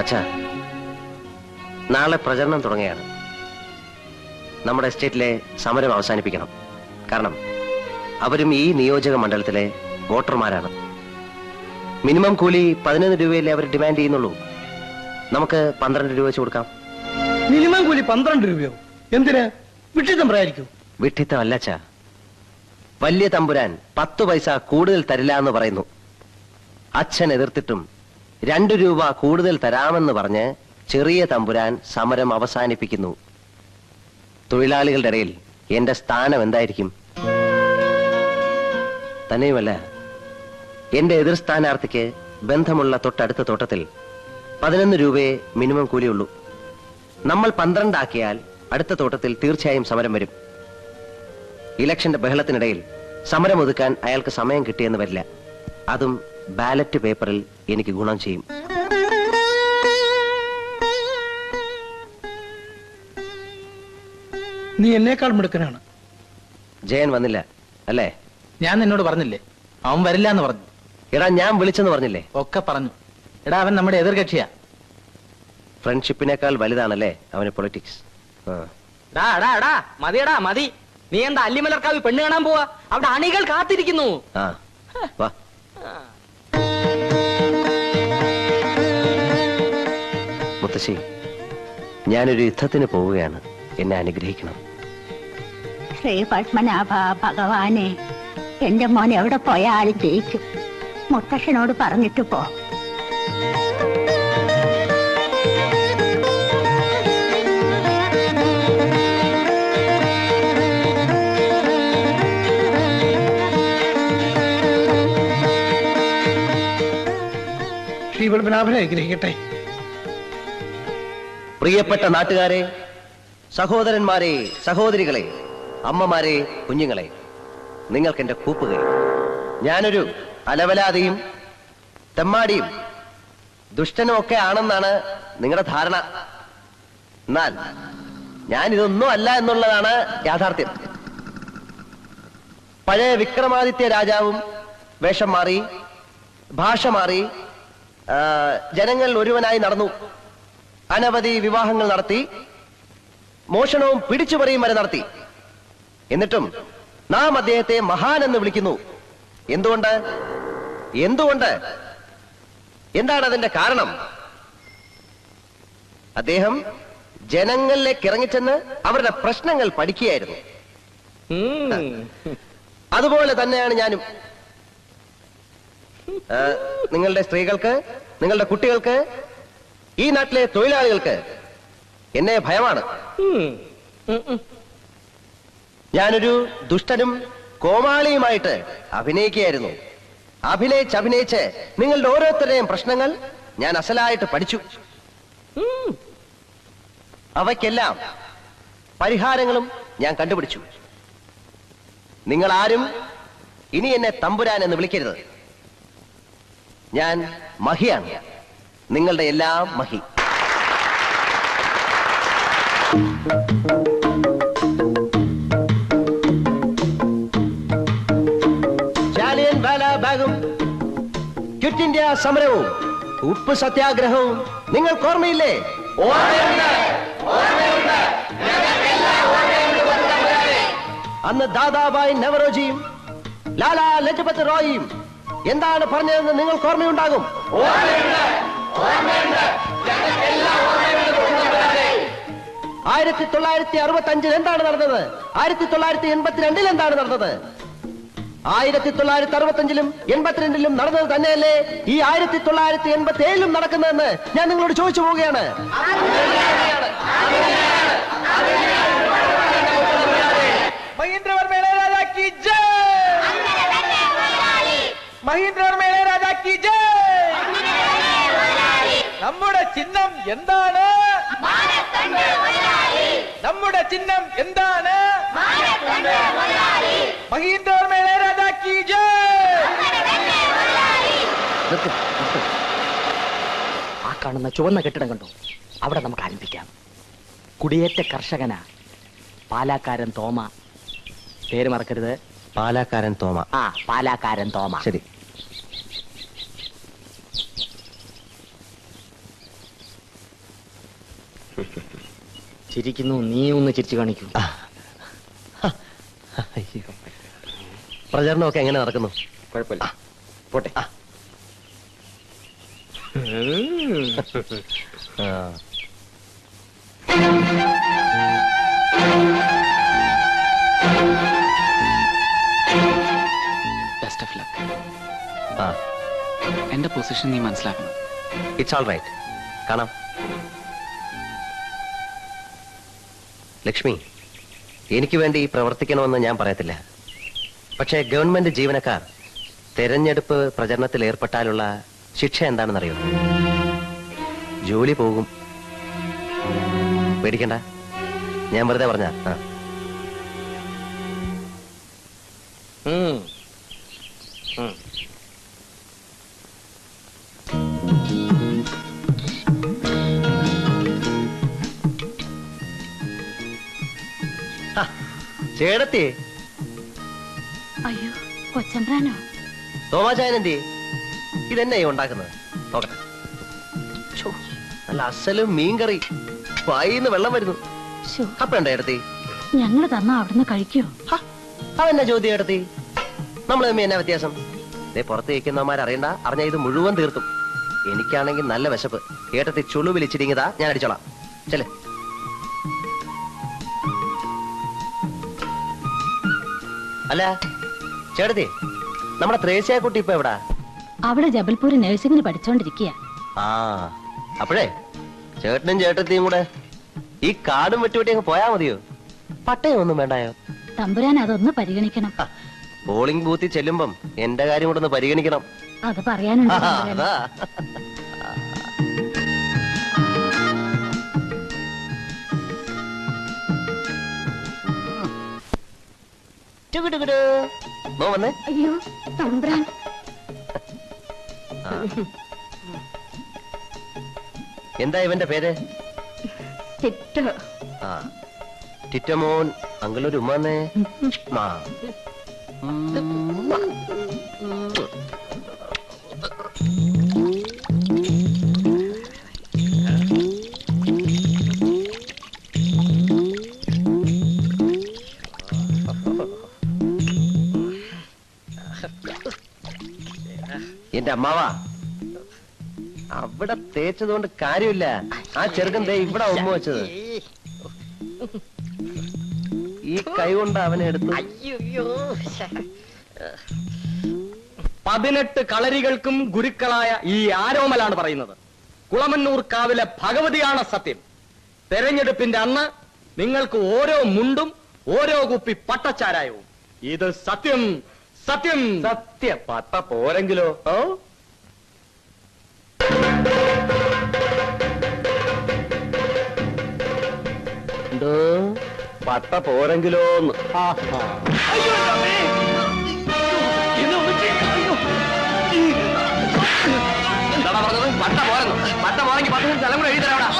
അച്ഛാ, നാളെ പ്രചരണം തുടങ്ങുകയാണ്. നമ്മുടെ എസ്റ്റേറ്റിലെ സമരം അവസാനിപ്പിക്കണം. കാരണം അവരും ഈ നിയോജക മണ്ഡലത്തിലെ വോട്ടർമാരാണ്. മിനിമം കൂലി 11 രൂപയല്ലേ അവർ ഡിമാൻഡ് ചെയ്യുന്നുള്ളൂ. നമുക്ക് 12 രൂപ വെച്ച് കൊടുക്കാം. മിനിമം കൂലി 12 രൂപയോ? എന്തിന്? വിട്ടിത്തം പറയായിരിക്കും. വിട്ടിത്തമല്ല അച്ഛാ, വലിയ തമ്പുരാൻ 10 പൈസ കൂടുതൽ തരില്ല എന്ന് പറയുന്നു. അച്ഛൻ എതിർത്തിട്ടും 2 രൂപ കൂടുതൽ തരാമെന്ന് പറഞ്ഞ് ചെറിയ തമ്പുരാൻ സമരം അവസാനിപ്പിക്കുന്നു. തൊഴിലാളികളുടെ ഇടയിൽ എന്റെ സ്ഥാനം എന്തായിരിക്കും? തന്നെയുമല്ല, എന്റെ എതിർ സ്ഥാനാർത്ഥിക്ക് ബന്ധമുള്ള തൊട്ടടുത്ത തോട്ടത്തിൽ 11 രൂപയെ മിനിമം കൂലിയുള്ളൂ. നമ്മൾ 12 ആക്കിയാൽ അടുത്ത തോട്ടത്തിൽ തീർച്ചയായും സമരം വരും. ഇലക്ഷന്റെ ബഹളത്തിനിടയിൽ സമരം ഒതുക്കാൻ അയാൾക്ക് സമയം കിട്ടിയെന്ന് വരില്ല. അതും ബാലറ്റ് പേപ്പറിൽ എനിക്ക് ഗുണം ചെയ്യും. നീ എന്നേക്കാൾ മിടുക്കനാണ്. ജയൻ വന്നില്ല അല്ലേ? ഞാൻ നിന്നോട് പറഞ്ഞില്ലേ അവൻ വരില്ല എന്ന് പറഞ്ഞു? എടാ, ഞാൻ വിളിച്ചെന്ന് പറഞ്ഞില്ലേ? ഒക്കെ പറഞ്ഞു. എടാ, അവൻ നമ്മുടെ എതിർകക്ഷിയാ. ഫ്രണ്ട്ഷിപ്പിനേക്കാൾ വലുതാണല്ലേ അവന് പൊളിറ്റിക്സ്. മതിയടാ മതി. നീ എന്താ അല്ലിമലർക്കാവ് പെണ്ണ് കാണാൻ പോവാ? അവിടെ അണികൾ കാത്തിരിക്കുന്നു. വാ. മുത്തശ്ശി, ഞാനൊരു യുദ്ധത്തിന് പോവുകയാണ്. എന്നെ അനുഗ്രഹിക്കണം. ശ്രീ പത്മനാഭ ഭഗവാനെ, എന്റെ മോൻ എവിടെ പോയാലും ജയിക്കും. മുത്തശ്ശനോട് പറഞ്ഞിട്ട് പോ. ശ്രീ പത്മനാഭനെ അനുഗ്രഹിക്കട്ടെ. പ്രിയപ്പെട്ട നാട്ടുകാരെ, സഹോദരന്മാരെ, സഹോദരികളെ, അമ്മമാരെ, കുഞ്ഞുങ്ങളെ, നിങ്ങൾക്കെന്റെ കൂപ്പുകൈ. ഞാനൊരു അലവലാതിയും തെമ്മാടിയും ദുഷ്ടനും ഒക്കെ ആണെന്നാണ് നിങ്ങളുടെ ധാരണ. എന്നാൽ ഞാനിതൊന്നും അല്ല എന്നുള്ളതാണ് യാഥാർത്ഥ്യം. പഴയ വിക്രമാദിത്യ രാജാവും വേഷം മാറി, ഭാഷ മാറി, ജനങ്ങൾ ഒരുവനായി നടന്നു. അനവധി വിവാഹങ്ങൾ നടത്തി, മോഷണവും പിടിച്ചുപറിയും വരെ നടത്തി. എന്നിട്ടും നാം അദ്ദേഹത്തെ മഹാൻ എന്ന് വിളിക്കുന്നു. എന്തുകൊണ്ട്? എന്താണ് അതിന്റെ കാരണം? അദ്ദേഹം ജനങ്ങളിലേക്ക് ഇറങ്ങിച്ചെന്ന് അവരുടെ പ്രശ്നങ്ങൾ പഠിക്കുകയായിരുന്നു. അതുപോലെ തന്നെയാണ് ഞാനും. നിങ്ങളുടെ സ്ത്രീകൾക്ക്, നിങ്ങളുടെ കുട്ടികൾക്ക്, ഈ നാട്ടിലെ തൊഴിലാളികൾക്ക് എന്നെ ഭയമാണ്. ഞാനൊരു ദുഷ്ടനും കോമാളിയുമായിട്ട് അഭിനയിക്കുകയായിരുന്നു. അഭിനയിച്ച് നിങ്ങളുടെ ഓരോരുത്തരുടെയും പ്രശ്നങ്ങൾ ഞാൻ അസലായിട്ട് പഠിച്ചു. അവയ്ക്കെല്ലാം പരിഹാരങ്ങളും ഞാൻ കണ്ടുപിടിച്ചു. നിങ്ങൾ ആരും ഇനി എന്നെ തമ്പുരാൻ എന്ന് വിളിക്കരുത്. ഞാൻ മഹിയാണ്, നിങ്ങളുടെ എല്ലാം മഹി. ജാലിയൻ വാലാബാഗും ക്വിറ്റ് ഇന്ത്യ സമരവും ഉപ്പ് സത്യാഗ്രഹവും നിങ്ങൾക്ക് ഓർമ്മയില്ലേ? അന്ന് ദാദാബായ് നവറോജിയും ലാലാ ലജ്പത് റായിയും എന്താണ് പറഞ്ഞതെന്ന് നിങ്ങൾക്ക് ഓർമ്മയുണ്ടാകും. 1965 എന്താണ് നടന്നത്? 1982 എന്താണ് നടന്നത്? 1965 82 നടന്നത് തന്നെയല്ലേ ഈ 1987 നടക്കുന്നതെന്ന് ഞാൻ നിങ്ങളോട് ചോദിച്ചു പോവുകയാണ്. മഹീന്ദ്രവർമ്മ ഇളയരാജ കി ജയ്! മഹീന്ദ്രവർമ്മ ഇളയരാജ കി ജയ്! നമ്മുടെ ചിഹ്നം എന്താണ്? നമ്മുടെ ചിഹ്നം എന്താണ്? മഹീന്ദ്രവർമ്മ ഇളയരാജ കി ജയ്! ആ കാണുന്ന ചുവന്ന കെട്ടിടം കണ്ടോ? അവിടെ നമുക്ക് ആരംഭിക്കാം. കുടിയേറ്റ കർഷകനാ, പാലാക്കാരൻ തോമ. പേര് മറക്കരുത്. പാലാക്കാരൻ തോമ. പാലാക്കാരൻ തോമ. ശരി. ചിരിക്കുന്നു, നീ ഒന്ന് ചിരിച്ചു കാണിക്കൂ. അയ്യോ. പ്രചരണമൊക്കെ എങ്ങനെ നടക്കുന്നു? കുഴപ്പമില്ല, പോട്ടെ. Best of luck. ആ, എന്റെ പൊസിഷൻ നീ മനസ്സിലാക്കണം. It's all right. കാണാം. ലക്ഷ്മി, എനിക്ക് വേണ്ടി പ്രവർത്തിക്കണമെന്ന് ഞാൻ പറയത്തില്ല. പക്ഷേ ഗവൺമെന്റ് ജീവനക്കാർ തെരഞ്ഞെടുപ്പ് പ്രചരണത്തിൽ ഏർപ്പെട്ടാലുള്ള ശിക്ഷ എന്താണെന്നറിയോ? ജോലി പോകും. പേടിക്കണ്ട, ഞാൻ വെറുതെ പറഞ്ഞ. ചേടത്തി, അയ്യോ കൊച്ചമ്പ്രാനോ? തോമാചായനെന്തി ഇതെന്നെ ഉണ്ടാക്കുന്നത്? നോക്കട്ടെ. ഛോ, നല്ല അസലും മീൻകറി, വായിന്ന് വെള്ളം വരുന്നു. അപ്പൊ ഉണ്ടോ ചേട്ടത്തി? ഞങ്ങള് തന്നാ അവിടുന്ന് കഴിക്കോ? അതെന്നാ ചോദ്യം ചേട്ടത്തി? നമ്മൾ തമ്മി എന്നാ വ്യത്യാസം? പുറത്ത് ഇരിക്കുന്നവന്മാരറിയണ്ട, അറിഞ്ഞ ഇത് മുഴുവൻ തീർത്തും. എനിക്കാണെങ്കിൽ നല്ല വിശപ്പ്. ഏട്ടത്തി ചുളു വിളിച്ചിരിങ്ങതാ, ഞാൻ അടിച്ചോളാം. ചെല്ലേ. അല്ല ചേട്ടത്തി, നമ്മുടെ ത്രേസ്യാക്കുട്ടി ഇപ്പൊ എവിടാ? അവിടെ ജബൽപൂര് നഴ്സിംഗിന് പഠിച്ചോണ്ടിരിക്കുക. ആ, അപ്പോഴേ ചേട്ടനും ചേട്ടത്തിയും കൂടെ ഈ കാടും വെട്ടുവെട്ടി അങ്ങ് പോയാ മതിയോ? പട്ടയം ഒന്നും വേണ്ടായോ? തമ്പുരാൻ അതൊന്ന് പരിഗണിക്കണം. പോളിംഗ് ബൂത്തിൽ ചെല്ലുമ്പം എന്റെ കാര്യം കൂടെ ഒന്ന് പരിഗണിക്കണം. അത് പറയാനുണ്ട് തമ്പുരാനെ. അതാ. നോ വന്നേ. അയ്യോ തമ്പുരാൻ. എന്താ ഇവന്റെ പേര്? ആ, ടിറ്റമോൻ. അങ്കിളൊരു ഉമ്മന്നേ. എന്റെ അമ്മാവാ, അവിടെ തേച്ചതുകൊണ്ട് കാര്യമില്ല. ആ ചെറുക്കൻ ദേ ഇവിടെ ഉമ്മ വെച്ചത്. ഈ കൈ കൊണ്ട് അവനെ എടുത്തു. 18 കളരികൾക്കും ഗുരുക്കളായ ഈ ആരോമലാണ് പറയുന്നത്. കുളമന്നൂർ കാവിലെ ഭഗവതിയാണ് സത്യം. തെരഞ്ഞെടുപ്പിന്റെ അന്ന് നിങ്ങൾക്ക് ഓരോ മുണ്ടും ഓരോ കുപ്പി പട്ടച്ചാരായവും. ഇത് സത്യം, സത്യം, സത്യം. പട്ട പോരെങ്കിലോ? ഓ, പട്ട പോരെങ്കിലോന്ന്. പട്ട പോരെന്നു. പട്ട പോരെങ്കിൽ 10 സ്ഥലം കൂടെ എഴുതി തരാം.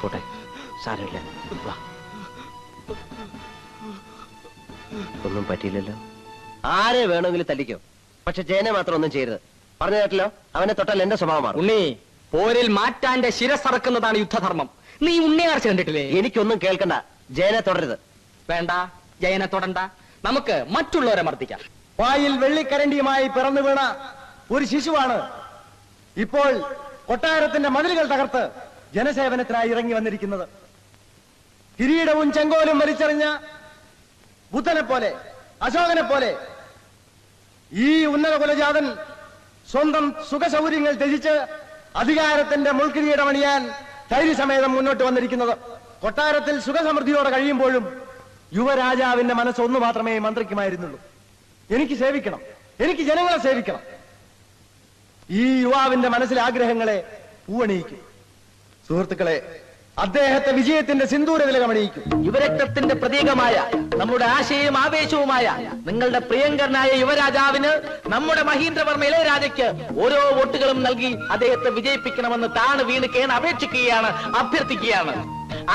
പോട്ടെ, സാരമില്ല. വാ. ഒന്നും പറ്റിയില്ലല്ലോ. ആരെ വേണമെങ്കിലും തല്ലിക്കോ, പക്ഷെ ജയനെ മാത്രം ഒന്നും ചെയ്യരുത്. പറഞ്ഞു കേട്ടല്ലോ, അവനെ തൊട്ടാൽ എന്റെ സ്വഭാവം മാറും. ഉണ്ണി, പോരിൽ മാറ്റാന്റെ ശിരസറക്കുന്നതാണ് യുദ്ധധർമ്മം. നീ ഉണ്ണിയാർച്ച കണ്ടിട്ടില്ലേ? എനിക്കൊന്നും കേൾക്കണ്ട. ജയനെ തുടരുത്. വേണ്ട, ജയനെ തൊടണ്ട. നമുക്ക് മറ്റുള്ളവരെ മർദ്ദിക്കാം. വായിൽ വെള്ളിക്കരണ്ടിയുമായി പിറന്നു വീണ ഒരു ശിശുവാണ് ഇപ്പോൾ കൊട്ടാരത്തിന്റെ മതിലുകൾ തകർത്ത് ജനസേവനത്തിനായി ഇറങ്ങി വന്നിരിക്കുന്നത്. കിരീടവും ചെങ്കോലും വലിച്ചെറിഞ്ഞ ബുദ്ധനെ പോലെ, അശോകനെ പോലെ ഈ ഉന്നത കുലജാതൻ സ്വന്തം സുഖസൗകര്യങ്ങൾ ത്യജിച്ച് അധികാരത്തിന്റെ മുൾക്കിരീടമണിയാൻ ധൈര്യസമേതം മുന്നോട്ട് വന്നിരിക്കുന്നത്. കൊട്ടാരത്തിൽ സുഖസമൃദ്ധിയോടെ കഴിയുമ്പോഴും യുവരാജാവിന്റെ മനസ്സ് ഒന്ന് മാത്രമേ മന്ത്രിക്കുമായിരുന്നുള്ളൂ. എനിക്ക് സേവിക്കണം, എനിക്ക് ജനങ്ങളെ സേവിക്കണം. ഈ യുവാവിന്റെ മനസ്സിലെ ആഗ്രഹങ്ങളെ പൂവണിയിക്കും. സുഹൃത്തുക്കളെ, അദ്ദേഹത്തെ വിജയത്തിന്റെ സിന്ദൂര തിലകമണിയിക്കും. യുവരക്തത്തിന്റെ പ്രതീകമായ നമ്മുടെ ആശയവും ആവേശവുമായ നിങ്ങളുടെ പ്രിയങ്കരനായ യുവരാജാവിന് നമ്മുടെ മഹീന്ദ്രവർമ്മ ഇളയരാജയ്ക്ക് ഓരോ വോട്ടുകളും നൽകി അദ്ദേഹത്തെ വിജയിപ്പിക്കണമെന്ന് താണ് വീണ് കേണ് അപേക്ഷിക്കുകയാണ്, അഭ്യർത്ഥിക്കുകയാണ്.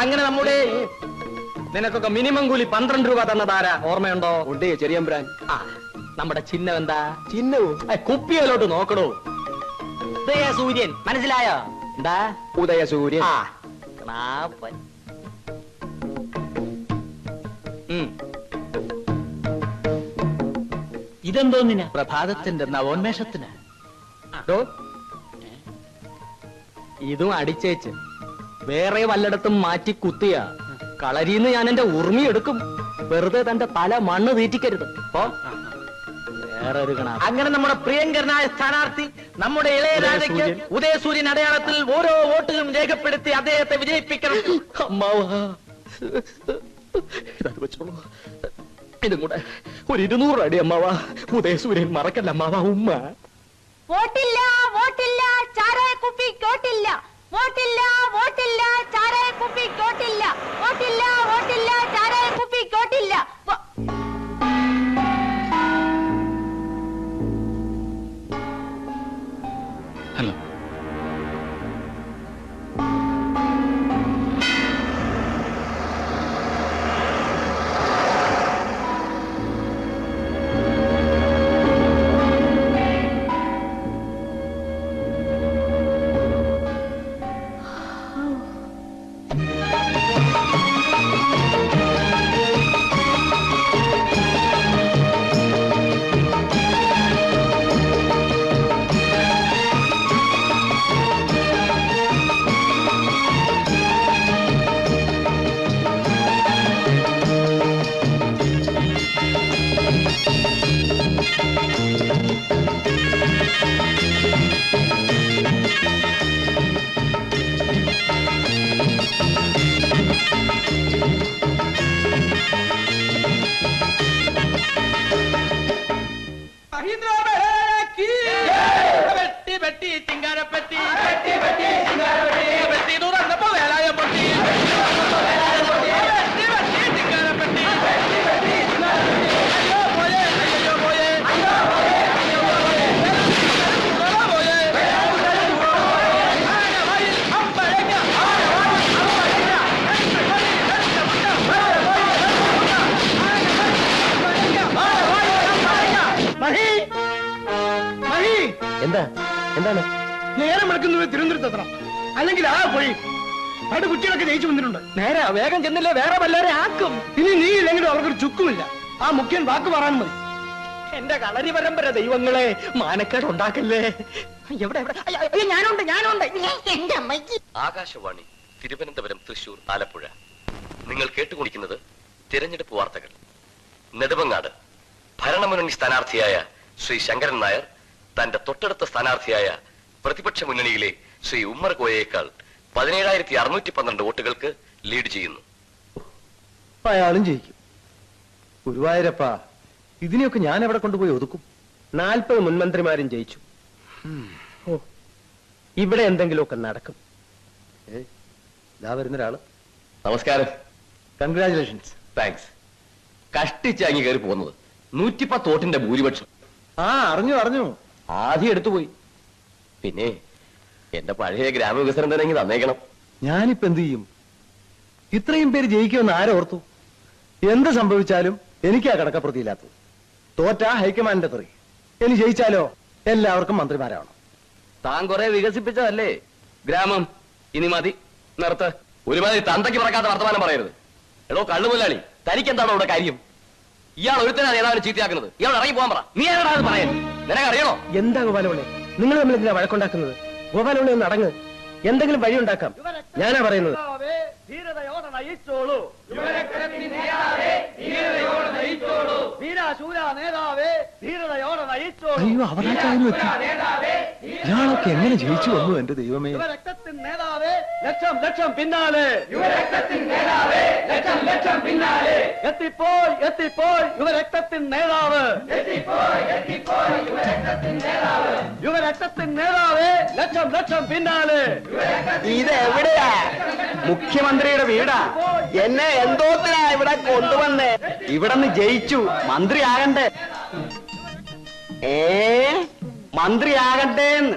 അങ്ങനെ നമ്മുടെ നിനക്കൊക്കെ മിനിമം കൂലി 12 രൂപ തന്നതാരാ ഓർമ്മയുണ്ടോ? ഉണ്ടേ ചെറിയമ്പ്രാൻ. ആ നമ്മുടെ ചിഹ്നം എന്താ? ചിഹ്നവും കുപ്പിയിലോട്ട് നോക്കണോ. സൂര്യൻ മനസ്സിലായോ? എന്താ ഉദയസൂര്യൻ. ആ ക്ലാപ്പൻ. ഇതെന്തോന്നിന്? പ്രഭാതത്തിന്റെ നവോന്മേഷത്തിന്. ഇതും അടിച്ചേച്ച് വേറെ വല്ലയിടത്തും മാറ്റി കുത്തിയ കളരിന്ന് ഞാൻ എന്റെ ഉറുമി എടുക്കും. വെറുതെ തന്റെ തല മണ്ണ് തീറ്റിക്കരുത്. വേറെ ഒരു കണ. അങ്ങനെ നമ്മുടെ പ്രിയങ്കരനായ സ്ഥാനാർത്ഥി നമ്മുടെ ഇളയരാജയ്ക്ക് ഉദയസൂര്യൻ അടയാളത്തിൽ ഓരോ വോട്ടുകളും രേഖപ്പെടുത്തി അദ്ദേഹത്തെ വിജയിപ്പിക്കണം. ഇതത് വെച്ചോളൂ. ഇതും കൂടെ ഒരു 200 അടി അമ്മാവാ. ഉദയസൂര്യൻ മറക്കല്ല അമ്മാവാ. ഉമ്മ വോട്ടില്ല വോട്ടില്ല ചാരായ കുപ്പി കോട്ടില്ല. വോട്ടില്ല വോട്ടില്ല ചാരായ കുപ്പി കോട്ടില്ല. വോട്ടില്ല വോട്ടില്ല ചാരായ കുപ്പി കോട്ടില്ല. ഹലോ. എന്താണ്? നേരം എടുക്കുന്നത് തിരുവനന്തപുരത്ത് എത്തണം, അല്ലെങ്കിൽ ആ പോയി അവിടെ കുട്ടികളൊക്കെ ജയിച്ചു വന്നിട്ടുണ്ട്. നേരെ വേഗം ചെന്നില്ലേ വേറെ വല്ലവരെ ആക്കും. ഇനി നീ ഇല്ലെങ്കിലും അവർക്കൊരു ചുക്കുമില്ല. ആ മുഖ്യൻ വാക്ക് പറയാൻ മതി. എന്റെ കളരി പരമ്പര ദൈവങ്ങളെ മാനക്കേട് ഉണ്ടാക്കല്ലേ. എവിടെ ഞാനുണ്ട്. എന്റെ അമ്മയ്ക്ക്. ആകാശവാണി തിരുവനന്തപുരം, തൃശൂർ, ആലപ്പുഴ. നിങ്ങൾ കേട്ടുകൊണ്ടിരിക്കുന്നത് തിരഞ്ഞെടുപ്പ് വാർത്തകൾ. നെടുമങ്ങാട് ഭരണമുന്നണി സ്ഥാനാർത്ഥിയായ ശ്രീ ശങ്കരൻ നായർ തന്റെ തൊട്ടടുത്ത സ്ഥാനാർത്ഥിയായ പ്രതിപക്ഷ മുന്നണിയിലെ ശ്രീ ഉമ്മർ കോയയേക്കാൾ 17,612 വോട്ടുകൾക്ക് ലീഡ് ചെയ്യുന്നു. അയാളും ജയിക്കും. ഗുരുവായൂരപ്പ, ഇതിനെയൊക്കെ ഞാൻ എവിടെ കൊണ്ടുപോയി ഒതുക്കും? 40 മുൻമന്ത്രിമാരും ജയിച്ചു. ഇവിടെ എന്തെങ്കിലുമൊക്കെ നടക്കും. ഇതാ വരുന്നൊരാള്. നമസ്കാരം. കൺഗ്രാചുലേഷൻസ്. താങ്ക്സ്. കഷ്ടിച്ചാങ്ങി കയറി പോകുന്നത് 110 വോട്ടിന്റെ ഭൂരിപക്ഷം. അറിഞ്ഞു. ആദ്യം എടുത്തുപോയി. പിന്നെ എന്റെ പഴയ ഗ്രാമവികസനം തന്നെ ഇങ്ങ് തന്നേക്കണം. ഞാനിപ്പോ എന്ത് ചെയ്യും? ഇത്രയും പേര് ജയിക്കുമെന്ന് ആരോർത്തു? എന്ത് സംഭവിച്ചാലും എനിക്കാ കടക്കപ്രതിയില്ലാത്തത്. തോറ്റാ ഹൈക്കമാൻഡിന്റെ തെറി. ഇനി ജയിച്ചാലോ എല്ലാവർക്കും മന്ത്രിമാരാവണം. താൻ കുറെ വികസിപ്പിച്ചതല്ലേ ഗ്രാമം. ഇനി മതി, നിർത്ത്. ഒരുമാതിരി തന്തയ്ക്ക് പറക്കാത്ത വർത്തമാനം പറയരുത്. എടോ കള്ളുമുതലാളി, തനിക്കെന്താണോ ഇവിടെ കാര്യം? ഇയാൾ ഒരുത്തനാണ് ഏതായാലും ചീത്തയാക്കുന്നത്. ഇയാൾ ഇറങ്ങി പോകാൻ പറ. നീ ഏതാ പറയാൻ? നിനക്കറിയണോ? എന്താ ഗോപാലപിള്ളേ, നിങ്ങൾ തമ്മിൽ എന്തിനാ വഴക്കുണ്ടാക്കുന്നത്? ഗോപാലപിള്ളേ ഒന്ന് അടങ്ങ്. എന്തെങ്കിലും വഴി ഉണ്ടാക്കാം. ഞാനാ പറയുന്നത്. അയ്യോ, അവരാച്ചാലും എത്തി. ഇയാളൊക്കെ എങ്ങനെ ജയിച്ചു വന്നു എന്റെ ദൈവമേ. ലക്ഷം പിന്നാലെ എത്തിപ്പോയി യുവരക്തത്തിൻ നേതാവ്. യുവരക്തത്തിൻ നേതാവ് ലക്ഷം പിന്നാലെ. ഇതെവിടെയാ? മുഖ്യമന്ത്രിയുടെ വീടാ. എന്നെ എന്തോത്തിനാ ഇവിടെ കൊണ്ടുവന്നേ? ഇവിടെന്ന് ജയിച്ചു, മന്ത്രിയാകണ്ടേ? മന്ത്രിയാകണ്ടേന്ന്.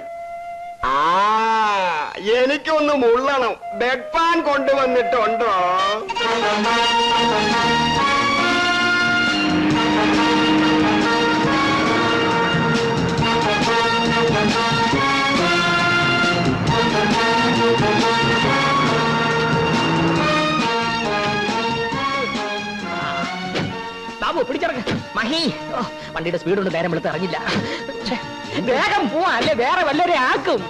എനിക്കൊന്ന് മുള്ളണം. ബെഡ് പാൻ കൊണ്ടുവന്നിട്ടുണ്ടോ? മാഹി വണ്ടിയുടെ സ്പീഡ് കൊണ്ട് നേരം വെളുത്ത് അറിഞ്ഞില്ല. വേഗം പോവാ, അല്ലേ വേറെ വല്ലരെ ആക്കും.